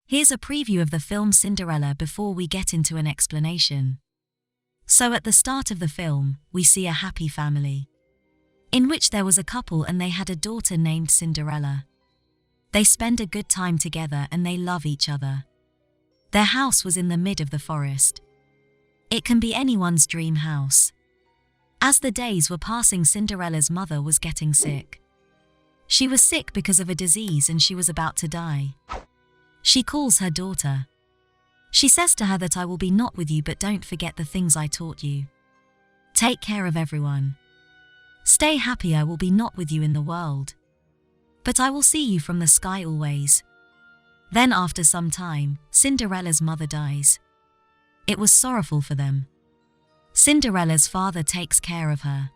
Here's a preview of the film Cinderella before we get into an explanation. So at the start of the film, we see a happy family, in which there was a couple and they had a daughter named Cinderella. They spend a good time together and they love each other. Their house was in the mid of the forest. It can be anyone's dream house. As the days were passing, Cinderella's mother was getting sick. She was sick because of a disease and she was about to die. She calls her daughter. She says to her that I will be not with you, but don't forget the things I taught you. Take care of everyone. Stay happy, I will be not with you in the world, but I will see you from the sky always. Then after some time, Cinderella's mother dies. It was sorrowful for them. Cinderella's father takes care of her.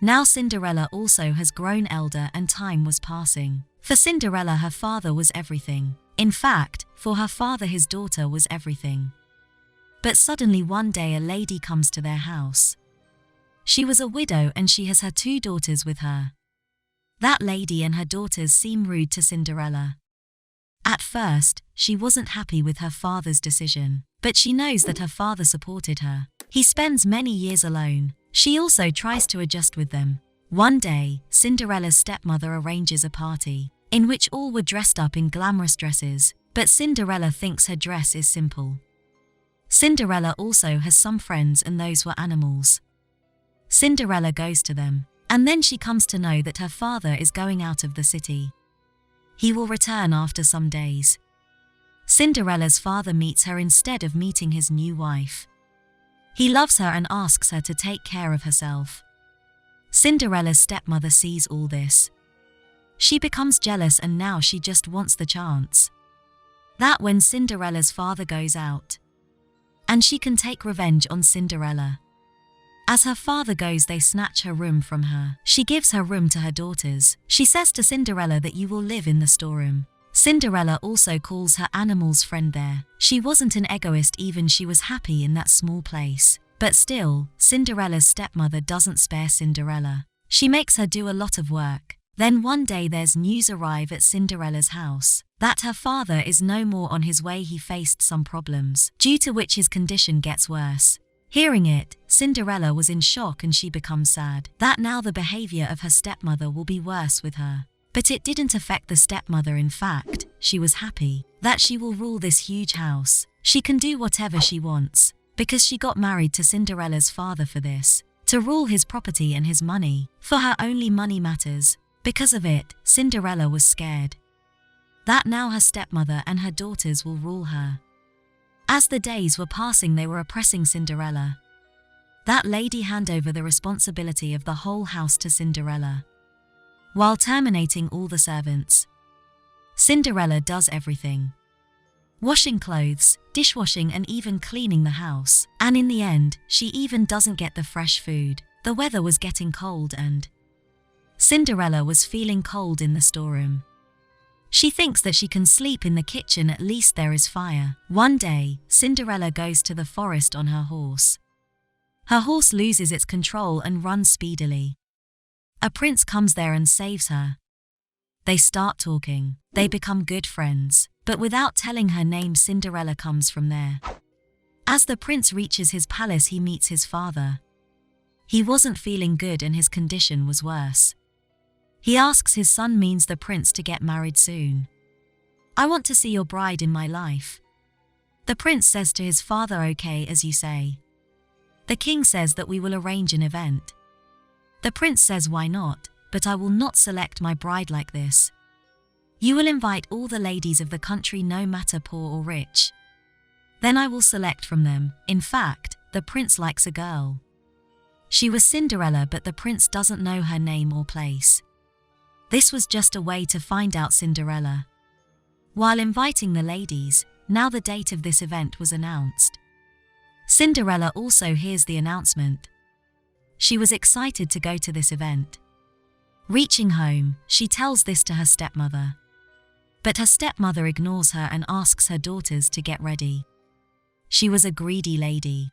Now Cinderella also has grown elder and time was passing. For Cinderella, her father was everything. In fact, for her father, his daughter was everything. But suddenly one day a lady comes to their house. She was a widow and she has her 2 daughters with her. That lady and her daughters seem rude to Cinderella. At first, she wasn't happy with her father's decision, but she knows that her father supported her. He spends many years alone. She also tries to adjust with them. One day, Cinderella's stepmother arranges a party, in which all were dressed up in glamorous dresses, but Cinderella thinks her dress is simple. Cinderella also has some friends and those were animals. Cinderella goes to them, and then she comes to know that her father is going out of the city. He will return after some days. Cinderella's father meets her instead of meeting his new wife. He loves her and asks her to take care of herself. Cinderella's stepmother sees all this. She becomes jealous and now she just wants the chance. That when Cinderella's father goes out, and she can take revenge on Cinderella. As her father goes, they snatch her room from her. She gives her room to her daughters. She says to Cinderella that you will live in the storeroom. Cinderella also calls her animal's friend there. She wasn't an egoist, even she was happy in that small place. But still, Cinderella's stepmother doesn't spare Cinderella. She makes her do a lot of work. Then one day there's news arrive at Cinderella's house that her father is no more on his way. He faced some problems, due to which his condition gets worse. Hearing it, Cinderella was in shock and she becomes sad that now the behavior of her stepmother will be worse with her. But it didn't affect the stepmother. In fact, she was happy that she will rule this huge house. She can do whatever she wants, because she got married to Cinderella's father for this, to rule his property and his money. For her only money matters. Because of it, Cinderella was scared that now her stepmother and her daughters will rule her. As the days were passing, they were oppressing Cinderella. That lady handed over the responsibility of the whole house to Cinderella, while terminating all the servants. Cinderella does everything: washing clothes, dishwashing and even cleaning the house. And in the end, she even doesn't get the fresh food. The weather was getting cold and Cinderella was feeling cold in the storeroom. She thinks that she can sleep in the kitchen, at least there is fire. One day, Cinderella goes to the forest on her horse. Her horse loses its control and runs speedily. A prince comes there and saves her. They start talking. They become good friends. But without telling her name, Cinderella comes from there. As the prince reaches his palace, he meets his father. He wasn't feeling good and his condition was worse. He asks his son, means the prince, to get married soon. I want to see your bride in my life. The prince says to his father, okay, as you say. The king says that we will arrange an event. The prince says, why not, but I will not select my bride like this. You will invite all the ladies of the country, no matter poor or rich. Then I will select from them. In fact, the prince likes a girl. She was Cinderella, but the prince doesn't know her name or place. This was just a way to find out Cinderella. While inviting the ladies, now the date of this event was announced. Cinderella also hears the announcement. She was excited to go to this event. Reaching home, she tells this to her stepmother. But her stepmother ignores her and asks her daughters to get ready. She was a greedy lady.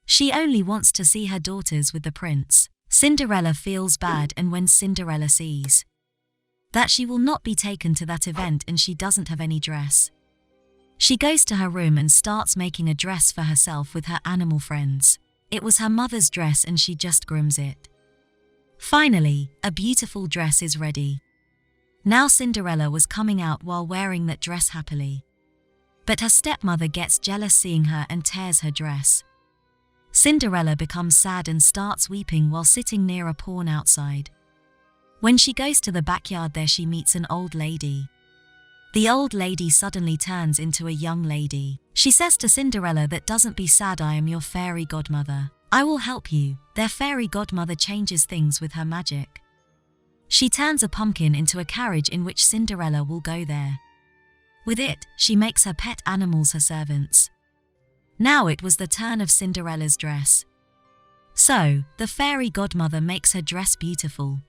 She only wants to see her daughters with the prince. Cinderella feels bad, and when Cinderella sees that she will not be taken to that event and she doesn't have any dress, She goes to her room and starts making a dress for herself with her animal friends. It was her mother's dress and she just grooms it. Finally, a beautiful dress is ready. Now Cinderella was coming out while wearing that dress happily. But her stepmother gets jealous seeing her and tears her dress. Cinderella becomes sad and starts weeping while sitting near a pond outside. When she goes to the backyard there she meets an old lady. The old lady suddenly turns into a young lady. She says to Cinderella that "Don't be sad, I am your fairy godmother. I will help you." Their fairy godmother changes things with her magic. She turns a pumpkin into a carriage in which Cinderella will go there. With it, she makes her pet animals her servants. Now it was the turn of Cinderella's dress. So, the fairy godmother makes her dress beautiful.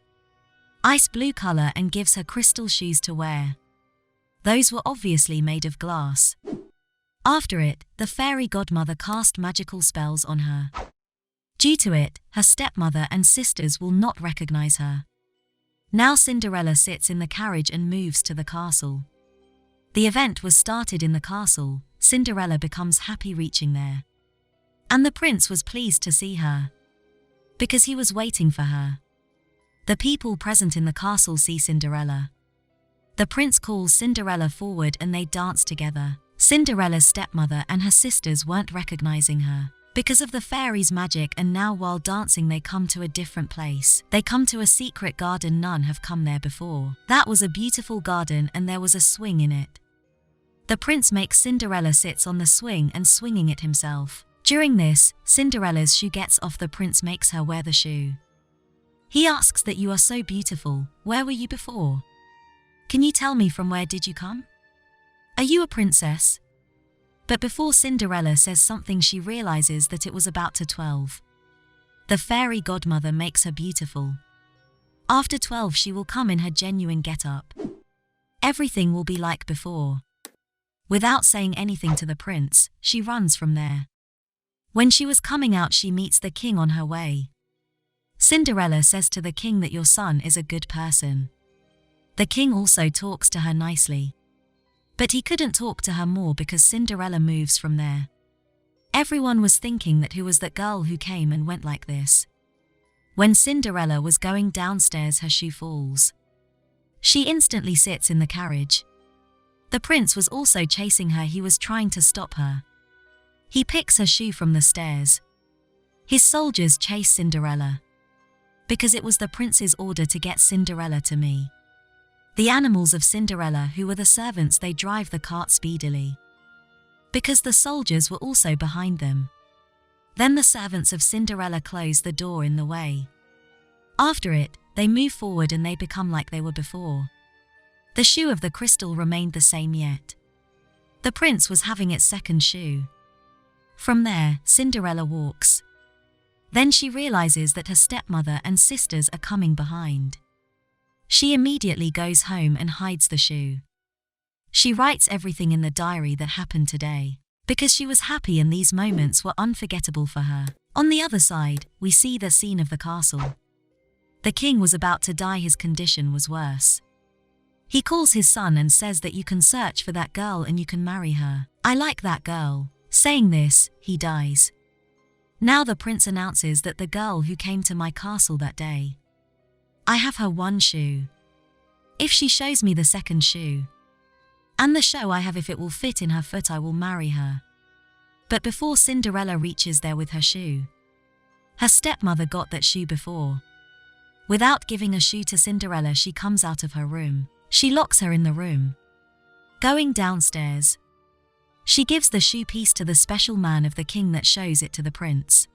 Ice blue color and gives her crystal shoes to wear. Those were obviously made of glass. After it, the fairy godmother cast magical spells on her. Due to it, her stepmother and sisters will not recognize her. Now Cinderella sits in the carriage and moves to the castle. The event was started in the castle. Cinderella becomes happy reaching there. And the prince was pleased to see her, because he was waiting for her. The people present in the castle see Cinderella. The prince calls Cinderella forward and they dance together. Cinderella's stepmother and her sisters weren't recognizing her because of the fairy's magic, and now while dancing they come to a different place. They come to a secret garden. None have come there before. That was a beautiful garden and there was a swing in it. The prince makes Cinderella sits on the swing and swinging it himself. During this, Cinderella's shoe gets off. The prince makes her wear the shoe. He asks that "You are so beautiful. Where were you before? Can you tell me from where did you come? Are you a princess?" But before Cinderella says something she realizes that it was about to 12. The fairy godmother makes her beautiful. After 12 she will come in her genuine get-up. Everything will be like before. Without saying anything to the prince, she runs from there. When she was coming out she meets the king on her way. Cinderella says to the king that "Your son is a good person." The king also talks to her nicely. But he couldn't talk to her more because Cinderella moves from there. Everyone was thinking that who was that girl who came and went like this. When Cinderella was going downstairs her shoe falls. She instantly sits in the carriage. The prince was also chasing her. He was trying to stop her. He picks her shoe from the stairs. His soldiers chase Cinderella, because it was the prince's order to get Cinderella to me. The animals of Cinderella, who were the servants, they drive the cart speedily, because the soldiers were also behind them. Then the servants of Cinderella close the door in the way. After it, they move forward and they become like they were before. The shoe of the crystal remained the same yet. The prince was having its second shoe. From there, Cinderella walks. Then she realizes that her stepmother and sisters are coming behind. She immediately goes home and hides the shoe. She writes everything in the diary that happened today, because she was happy and these moments were unforgettable for her. On the other side, we see the scene of the castle. The king was about to die. His condition was worse. He calls his son and says that "You can search for that girl and you can marry her. I like that girl." Saying this, he dies. Now the prince announces that the girl who came to my castle that day, I have her one shoe. If she shows me the second shoe, and the shoe I have, if it will fit in her foot, I will marry her. But before Cinderella reaches there with her shoe, her stepmother got that shoe before. Without giving a shoe to Cinderella, she comes out of her room. She locks her in the room. Going downstairs, she gives the shoe piece to the special man of the king that shows it to the prince.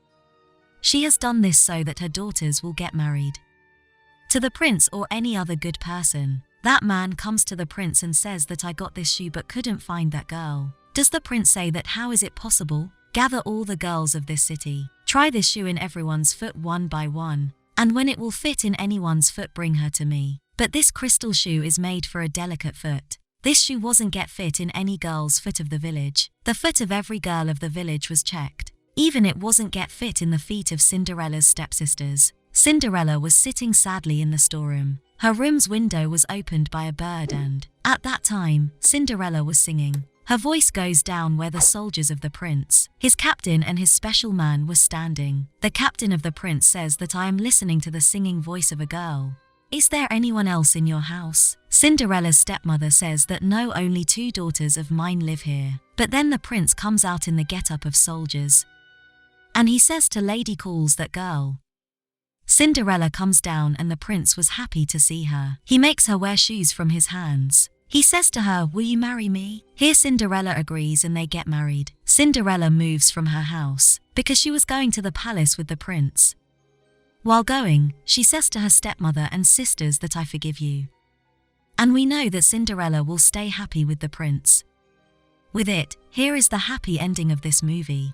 She has done this so that her daughters will get married to the prince or any other good person. That man comes to the prince and says that "I got this shoe but couldn't find that girl." Does the prince say that "How is it possible? Gather all the girls of this city. Try this shoe in everyone's foot one by one, and when it will fit in anyone's foot, bring her to me." But this crystal shoe is made for a delicate foot. This shoe wasn't get fit in any girl's foot of the village. The foot of every girl of the village was checked. Even it wasn't get fit in the feet of Cinderella's stepsisters. Cinderella was sitting sadly in the storeroom. Her room's window was opened by a bird and, at that time, Cinderella was singing. Her voice goes down where the soldiers of the prince, his captain and his special man were standing. The captain of the prince says that I am listening to the singing voice of a girl. Is there anyone else in your house? Cinderella's stepmother says that no, only 2 daughters of mine live here. But then the prince comes out in the get-up of soldiers. And he says to Lady Calls that girl. Cinderella comes down and the prince was happy to see her. He makes her wear shoes from his hands. He says to her, will you marry me? Here Cinderella agrees and they get married. Cinderella moves from her house because she was going to the palace with the prince. While going, she says to her stepmother and sisters that I forgive you. And we know that Cinderella will stay happy with the prince. With it, here is the happy ending of this movie.